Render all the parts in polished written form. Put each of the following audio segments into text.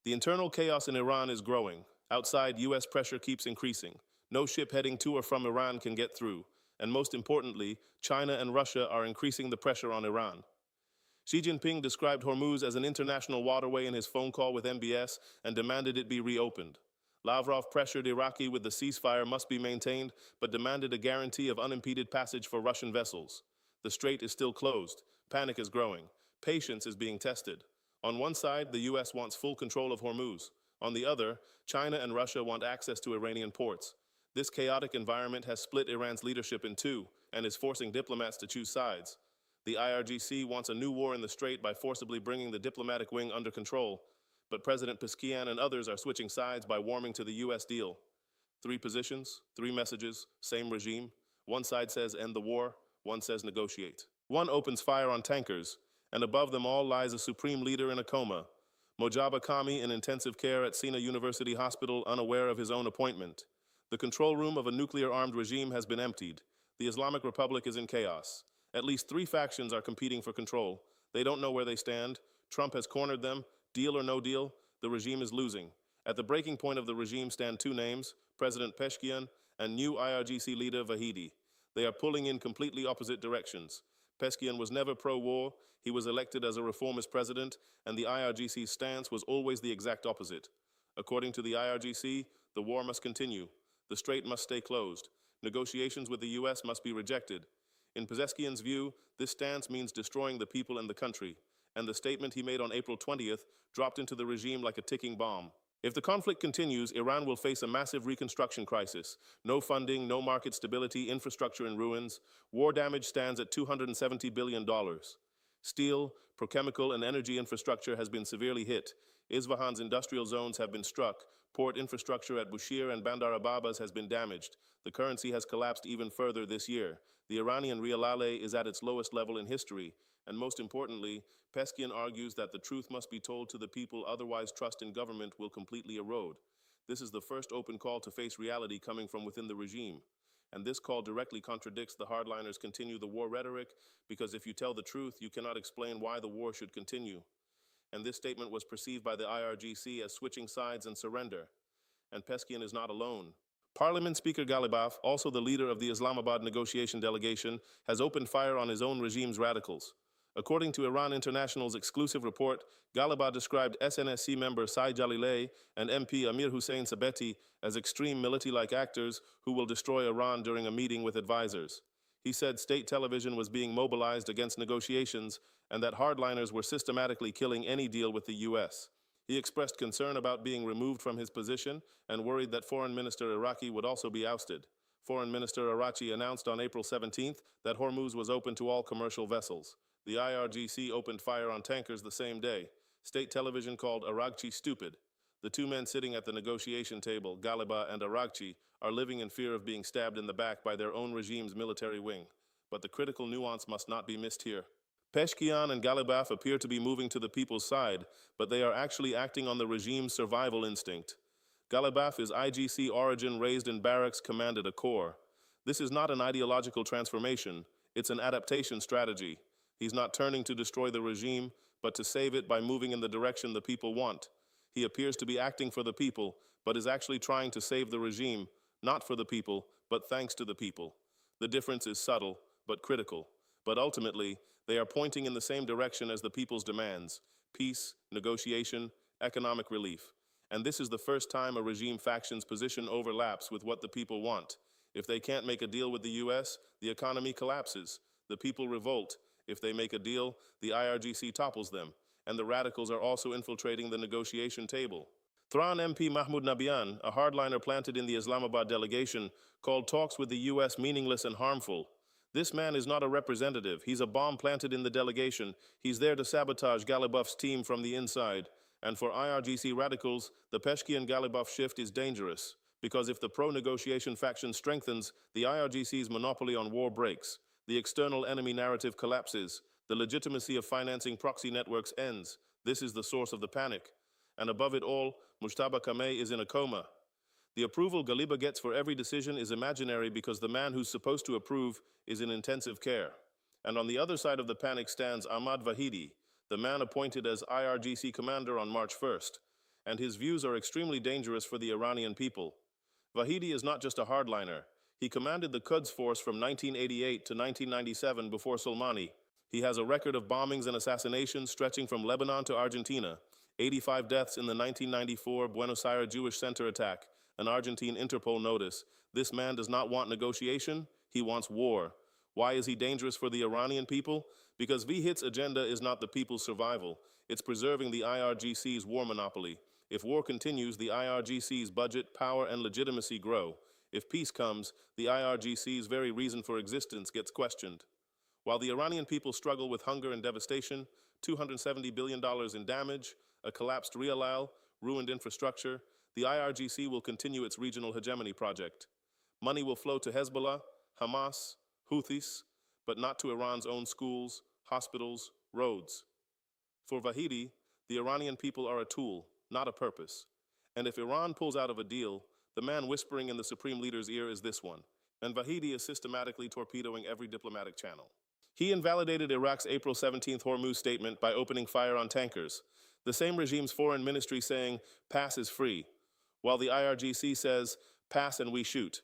The internal chaos in Iran is growing. Outside, U.S. pressure keeps increasing. No ship heading to or from Iran can get through. And most importantly, China and Russia are increasing the pressure on Iran. Xi Jinping described Hormuz as an international waterway in his phone call with MBS and demanded it be reopened. Lavrov pressured Iraqi with the ceasefire must be maintained, but demanded a guarantee of unimpeded passage for Russian vessels. The Strait is still closed. Panic is growing. Patience is being tested. On one side, the U.S. wants full control of Hormuz. On the other, China and Russia want access to Iranian ports. This chaotic environment has split Iran's leadership in two and is forcing diplomats to choose sides. The IRGC wants a new war in the Strait by forcibly bringing the diplomatic wing under control, but President Pezeshkian and others are switching sides by warming to the U.S. deal. 3 positions, 3 messages, same regime. One side says end the war, one says negotiate. One opens fire on tankers, and above them all lies a Supreme Leader in a coma. Mojtaba Khamenei in intensive care at Sina University Hospital, unaware of his own appointment. The control room of a nuclear-armed regime has been emptied. The Islamic Republic is in chaos. At least 3 factions are competing for control. They don't know where they stand. Trump has cornered them. Deal or no deal, the regime is losing. At the breaking point of the regime stand 2 names, President Pezeshkian and new IRGC leader Vahidi. They are pulling in completely opposite directions. Pezeshkian was never pro-war, he was elected as a reformist president, and the IRGC's stance was always the exact opposite. According to the IRGC, the war must continue. The Strait must stay closed. Negotiations with the U.S. must be rejected. In Pezeshkian's view, this stance means destroying the people and the country, and the statement he made on April 20th dropped into the regime like a ticking bomb. If the conflict continues, Iran will face a massive reconstruction crisis. No funding, no market stability, infrastructure in ruins. War damage stands at $270 billion. Steel, petrochemical, and energy infrastructure has been severely hit. Isfahan's industrial zones have been struck. Port infrastructure at Bushehr and Bandar Abbas has been damaged. The currency has collapsed even further this year. The Iranian rialale is at its lowest level in history. And most importantly, Pezeshkian argues that the truth must be told to the people, otherwise trust in government will completely erode. This is the first open call to face reality coming from within the regime. And this call directly contradicts the hardliners' continue the war rhetoric, because if you tell the truth, you cannot explain why the war should continue. And this statement was perceived by the IRGC as switching sides and surrender. And Pezeshkian is not alone. Parliament Speaker Ghalibaf, also the leader of the Islamabad negotiation delegation, has opened fire on his own regime's radicals. According to Iran International's exclusive report, Ghalibaf described SNSC member Saeed Jalileh and MP Amir Hussein Sabeti as extreme military-like actors who will destroy Iran during a meeting with advisors. He said state television was being mobilized against negotiations and that hardliners were systematically killing any deal with the U.S. He expressed concern about being removed from his position and worried that Foreign Minister Iraqi would also be ousted. Foreign Minister Iraqi announced on April 17th that Hormuz was open to all commercial vessels. The IRGC opened fire on tankers the same day. State television called Aragchi stupid. The 2 men sitting at the negotiation table, Ghalibaf and Aragchi, are living in fear of being stabbed in the back by their own regime's military wing. But the critical nuance must not be missed here. Pezeshkian and Ghalibaf appear to be moving to the people's side, but they are actually acting on the regime's survival instinct. Ghalibaf is IGC origin, raised in barracks, commanded a corps. This is not an ideological transformation, it's an adaptation strategy. He's not turning to destroy the regime, but to save it by moving in the direction the people want. He appears to be acting for the people, but is actually trying to save the regime, not for the people, but thanks to the people. The difference is subtle, but critical. But ultimately, they are pointing in the same direction as the people's demands: peace, negotiation, economic relief. And this is the first time a regime faction's position overlaps with what the people want. If they can't make a deal with the U.S., the economy collapses. The people revolt. If they make a deal, the IRGC topples them. And the radicals are also infiltrating the negotiation table. Tehran MP Mahmoud Nabian, a hardliner planted in the Islamabad delegation, called talks with the U.S. meaningless and harmful. This man is not a representative. He's a bomb planted in the delegation. He's there to sabotage Ghalibaf's team from the inside. And for IRGC radicals, the Pezeshkian-Ghalibaf shift is dangerous, because if the pro-negotiation faction strengthens, the IRGC's monopoly on war breaks. The external enemy narrative collapses. The legitimacy of financing proxy networks ends. This is the source of the panic. And above it all, Mojtaba Khamenei is in a coma. The approval Ghalibaf gets for every decision is imaginary because the man who's supposed to approve is in intensive care. And on the other side of the panic stands Ahmad Vahidi, the man appointed as IRGC commander on March 1st. and his views are extremely dangerous for the Iranian people. Vahidi is not just a hardliner. He commanded the Quds Force from 1988 to 1997 before Soleimani. He has a record of bombings and assassinations stretching from Lebanon to Argentina, 85 deaths in the 1994 Buenos Aires Jewish Center attack, an Argentine Interpol notice. This man does not want negotiation, he wants war. Why is he dangerous for the Iranian people? Because Vahid's agenda is not the people's survival, it's preserving the IRGC's war monopoly. If war continues, the IRGC's budget, power, and legitimacy grow. If peace comes, the IRGC's very reason for existence gets questioned. While the Iranian people struggle with hunger and devastation, $270 billion in damage, a collapsed rial, ruined infrastructure, the IRGC will continue its regional hegemony project. Money will flow to Hezbollah, Hamas, Houthis, but not to Iran's own schools, hospitals, roads. For Vahidi, the Iranian people are a tool, not a purpose. And if Iran pulls out of a deal, the man whispering in the Supreme Leader's ear is this one. And Vahidi is systematically torpedoing every diplomatic channel. He invalidated Iraq's April 17th Hormuz statement by opening fire on tankers, the same regime's foreign ministry saying, pass is free, while the IRGC says, pass and we shoot.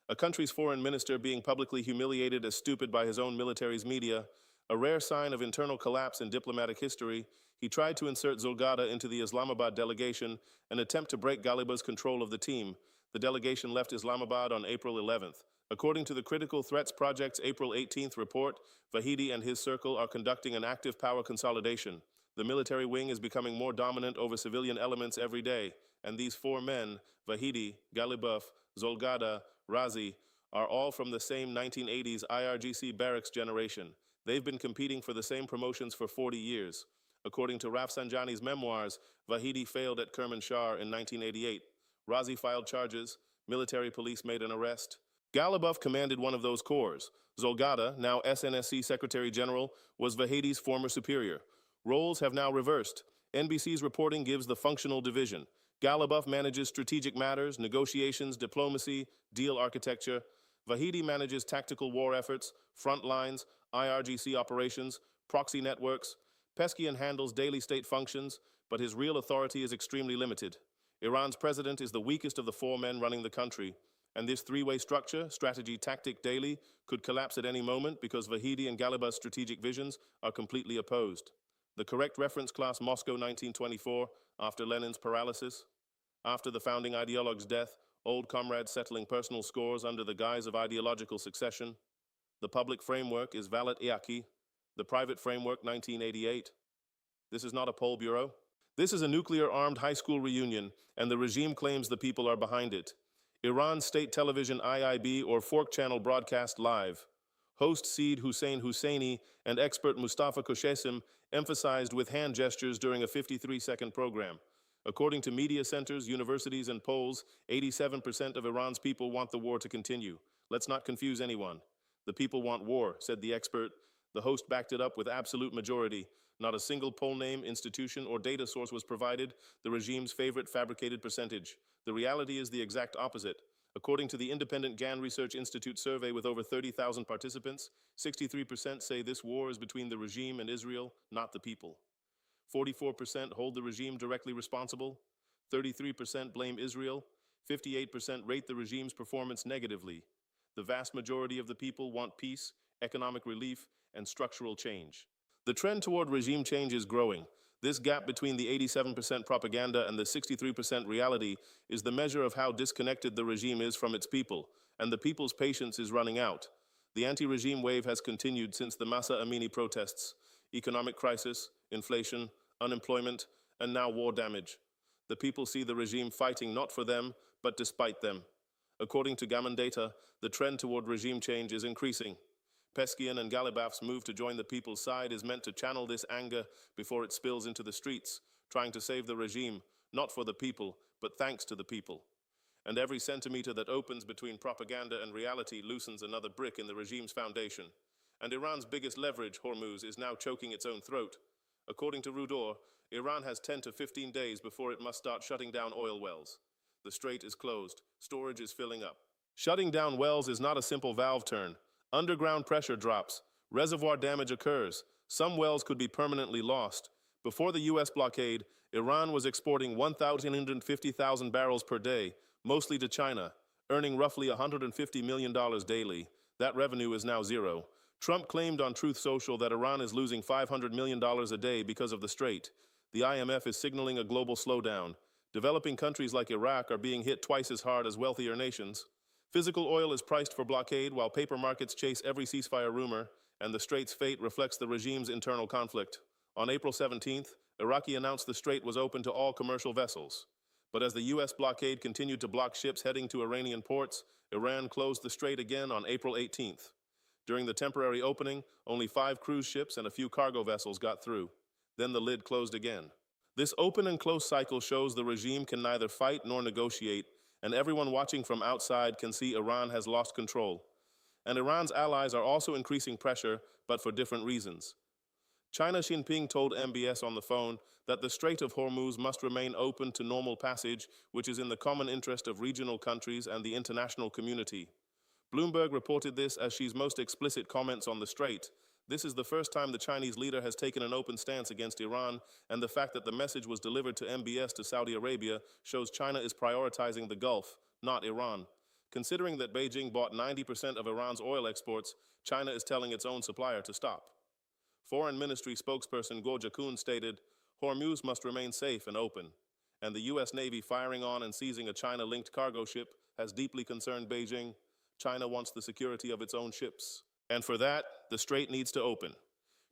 A country's foreign minister being publicly humiliated as stupid by his own military's media, a rare sign of internal collapse in diplomatic history, he tried to insert Zolgada into the Islamabad delegation, an attempt to break Ghalibaf's control of the team. The delegation left Islamabad on April 11th. According to the Critical Threats Project's April 18th report, Vahidi and his circle are conducting an active power consolidation. The military wing is becoming more dominant over civilian elements every day, and these four men, Vahidi, Ghalibaf, Zolgada, Razi, are all from the same 1980s IRGC barracks generation. They've been competing for the same promotions for 40 years. According to Rafsanjani's memoirs, Vahidi failed at Kermanshah in 1988. Razi filed charges, military police made an arrest. Ghalibaf commanded one of those corps. Zolgada, now SNSC Secretary General, was Vahidi's former superior. Roles have now reversed. NBC's reporting gives the functional division. Ghalibaf manages strategic matters, negotiations, diplomacy, deal architecture. Vahidi manages tactical war efforts, front lines, IRGC operations, proxy networks. Peskian handles daily state functions, but his real authority is extremely limited. Iran's president is the weakest of the four men running the country, and this three-way structure, strategy, tactic, daily, could collapse at any moment because Vahidi and Ghalibaf's strategic visions are completely opposed. The correct reference class Moscow 1924, after Lenin's paralysis. After the founding ideologue's death, old comrades settling personal scores under the guise of ideological succession. The public framework is Valet Iaki, the private framework 1988. This is not a poll bureau. This is a nuclear-armed high school reunion, and the regime claims the people are behind it. Iran's state television IIB or Fork Channel broadcast live. Host Seed Hussein Husseini and expert Mustafa Koshesim emphasized with hand gestures during a 53-second program. According to media centers, universities, and polls, 87% of Iran's people want the war to continue. Let's not confuse anyone. The people want war, said the expert. The host backed it up with absolute majority. Not a single poll name, institution, or data source was provided, the regime's favorite fabricated percentage. The reality is the exact opposite. According to the independent Gann Research Institute survey with over 30,000 participants, 63% say this war is between the regime and Israel, not the people. 44% hold the regime directly responsible. 33% blame Israel. 58% rate the regime's performance negatively. The vast majority of the people want peace, economic relief, and structural change. The trend toward regime change is growing. This gap between the 87% propaganda and the 63% reality is the measure of how disconnected the regime is from its people, and the people's patience is running out. The anti-regime wave has continued since the Masa Amini protests, economic crisis, inflation, unemployment, and now war damage. The people see the regime fighting not for them, but despite them. According to Gammon data, the trend toward regime change is increasing. Peskian and Ghalibaf's move to join the people's side is meant to channel this anger before it spills into the streets, trying to save the regime, not for the people, but thanks to the people. And every centimeter that opens between propaganda and reality loosens another brick in the regime's foundation. And Iran's biggest leverage, Hormuz, is now choking its own throat. According to Rudor, Iran has 10 to 15 days before it must start shutting down oil wells. The Strait is closed. Storage is filling up. Shutting down wells is not a simple valve turn. Underground pressure drops. Reservoir damage occurs. Some wells could be permanently lost. Before the U.S. blockade, Iran was exporting 150,000 barrels per day, mostly to China, earning roughly $150 million daily. That revenue is now zero. Trump claimed on Truth Social that Iran is losing $500 million a day because of the Strait. The IMF is signaling a global slowdown. Developing countries like Iraq are being hit twice as hard as wealthier nations. Physical oil is priced for blockade while paper markets chase every ceasefire rumor, and the Strait's fate reflects the regime's internal conflict. On April 17th, Iraqi announced the Strait was open to all commercial vessels. But as the U.S. blockade continued to block ships heading to Iranian ports, Iran closed the Strait again on April 18th. During the temporary opening, only 5 cruise ships and a few cargo vessels got through. Then the lid closed again. This open and close cycle shows the regime can neither fight nor negotiate, and everyone watching from outside can see Iran has lost control. And Iran's allies are also increasing pressure, but for different reasons. China Jinping told MBS on the phone that the Strait of Hormuz must remain open to normal passage, which is in the common interest of regional countries and the international community. Bloomberg reported this as Xi's most explicit comments on the Strait. This is the first time the Chinese leader has taken an open stance against Iran, and the fact that the message was delivered to MBS to Saudi Arabia shows China is prioritizing the Gulf, not Iran. Considering that Beijing bought 90% of Iran's oil exports, China is telling its own supplier to stop. Foreign Ministry spokesperson Guo Jiakun stated, Hormuz must remain safe and open, and the U.S. Navy firing on and seizing a China-linked cargo ship has deeply concerned Beijing. China wants the security of its own ships. And for that, the Strait needs to open.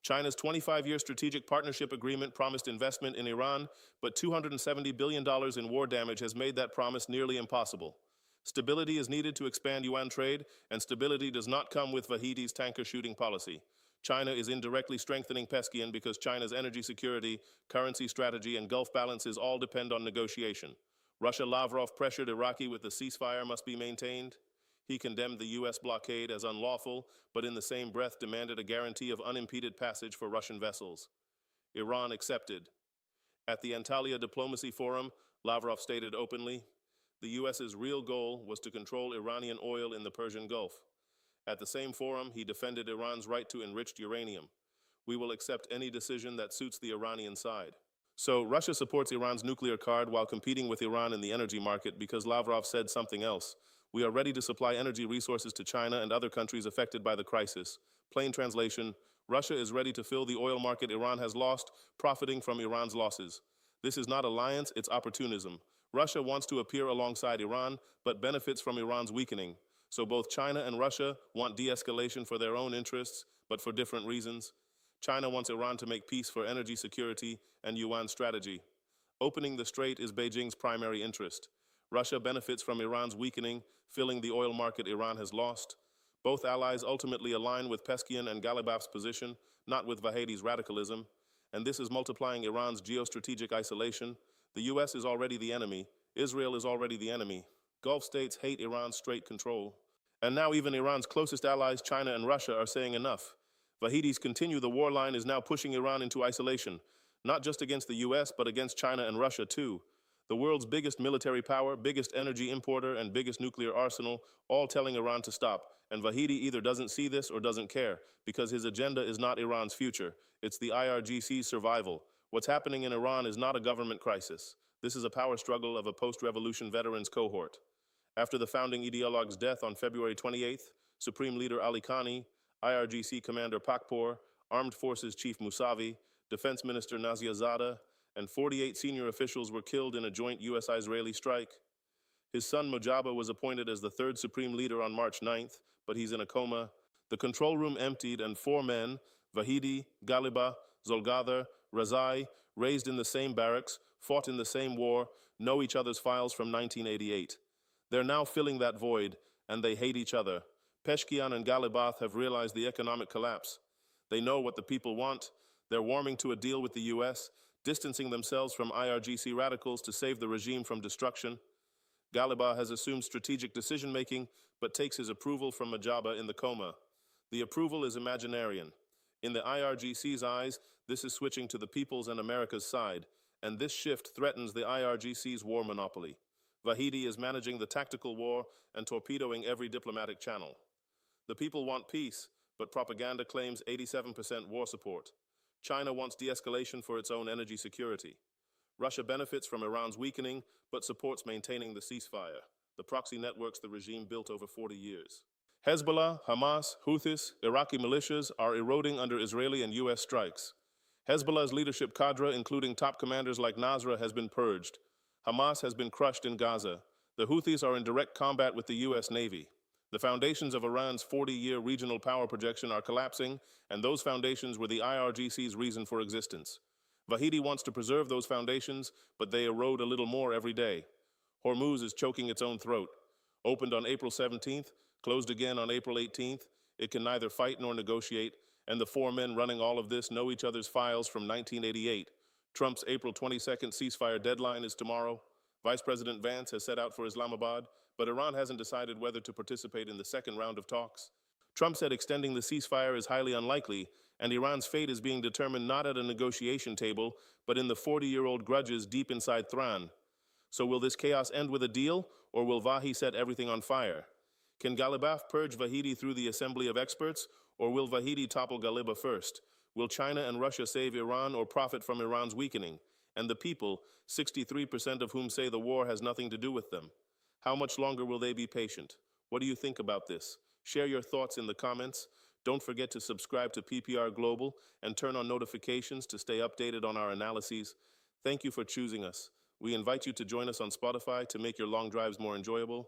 China's 25-year strategic partnership agreement promised investment in Iran, but $270 billion in war damage has made that promise nearly impossible. Stability is needed to expand yuan trade, and stability does not come with Vahidi's tanker shooting policy. China is indirectly strengthening Peskian because China's energy security, currency strategy, and Gulf balances all depend on negotiation. Russia Lavrov pressured Iraqi with the ceasefire must be maintained. He condemned the U.S. blockade as unlawful, but in the same breath demanded a guarantee of unimpeded passage for Russian vessels. Iran accepted. At the Antalya Diplomacy Forum, Lavrov stated openly, the U.S.'s real goal was to control Iranian oil in the Persian Gulf. At the same forum, he defended Iran's right to enriched uranium. We will accept any decision that suits the Iranian side. So Russia supports Iran's nuclear card while competing with Iran in the energy market because Lavrov said something else. We are ready to supply energy resources to China and other countries affected by the crisis. Plain translation, Russia is ready to fill the oil market Iran has lost, profiting from Iran's losses. This is not alliance, it's opportunism. Russia wants to appear alongside Iran, but benefits from Iran's weakening. So both China and Russia want de-escalation for their own interests, but for different reasons. China wants Iran to make peace for energy security and yuan strategy. Opening the Strait is Beijing's primary interest. Russia benefits from Iran's weakening, filling the oil market Iran has lost. Both allies ultimately align with Peskian and Ghalibaf's position, not with Vahidi's radicalism, and this is multiplying Iran's geostrategic isolation. The U.S. is already the enemy. Israel is already the enemy. Gulf states hate Iran's Strait control. And now even Iran's closest allies, China and Russia, are saying enough. Vahidi's continue the war line is now pushing Iran into isolation, not just against the U.S., but against China and Russia too. The world's biggest military power, biggest energy importer, and biggest nuclear arsenal, all telling Iran to stop. And Vahidi either doesn't see this or doesn't care, because his agenda is not Iran's future. It's the IRGC's survival. What's happening in Iran is not a government crisis. This is a power struggle of a post-revolution veterans cohort. After the founding ideologue's death on February 28th, Supreme Leader Ali Khamenei, IRGC Commander Pakpor, Armed Forces Chief Mousavi, Defense Minister Naziazada, and 48 senior officials were killed in a joint U.S.-Israeli strike. His son Mojtaba was appointed as the third Supreme Leader on March 9th, but he's in a coma. The control room emptied and 4 men, Vahidi, Ghalibaf, Zolgadar, Razai, raised in the same barracks, fought in the same war, know each other's files from 1988. They're now filling that void, and they hate each other. Peshkian and Ghalibaf have realized the economic collapse. They know what the people want. They're warming to a deal with the U.S., distancing themselves from IRGC radicals to save the regime from destruction. Ghalibaf has assumed strategic decision-making, but takes his approval from Mojtaba in the coma. The approval is imaginarian. In the IRGC's eyes, this is switching to the people's and America's side, and this shift threatens the IRGC's war monopoly. Vahidi is managing the tactical war and torpedoing every diplomatic channel. The people want peace, but propaganda claims 87% war support. China wants de-escalation for its own energy security. Russia benefits from Iran's weakening, but supports maintaining the ceasefire, the proxy networks the regime built over 40 years. Hezbollah, Hamas, Houthis, Iraqi militias are eroding under Israeli and U.S. strikes. Hezbollah's leadership cadre, including top commanders like Nasrallah, has been purged. Hamas has been crushed in Gaza. The Houthis are in direct combat with the U.S. Navy. The foundations of Iran's 40-year regional power projection are collapsing, and those foundations were the IRGC's reason for existence. Vahidi wants to preserve those foundations, but they erode a little more every day. Hormuz is choking its own throat. Opened on April 17th, closed again on April 18th, it can neither fight nor negotiate, and the four men running all of this know each other's files from 1988. Trump's April 22nd ceasefire deadline is tomorrow. Vice President Vance has set out for Islamabad, but Iran hasn't decided whether to participate in the second round of talks. Trump said extending the ceasefire is highly unlikely, and Iran's fate is being determined not at a negotiation table, but in the 40-year-old grudges deep inside Tehran. So will this chaos end with a deal, or will Vahidi set everything on fire? Can Ghalibaf purge Vahidi through the assembly of experts, or will Vahidi topple Ghalibaf first? Will China and Russia save Iran or profit from Iran's weakening? And the people, 63% of whom say the war has nothing to do with them. How much longer will they be patient? What do you think about this? Share your thoughts in the comments. Don't forget to subscribe to PPR Global and turn on notifications to stay updated on our analyses. Thank you for choosing us. We invite you to join us on Spotify to make your long drives more enjoyable.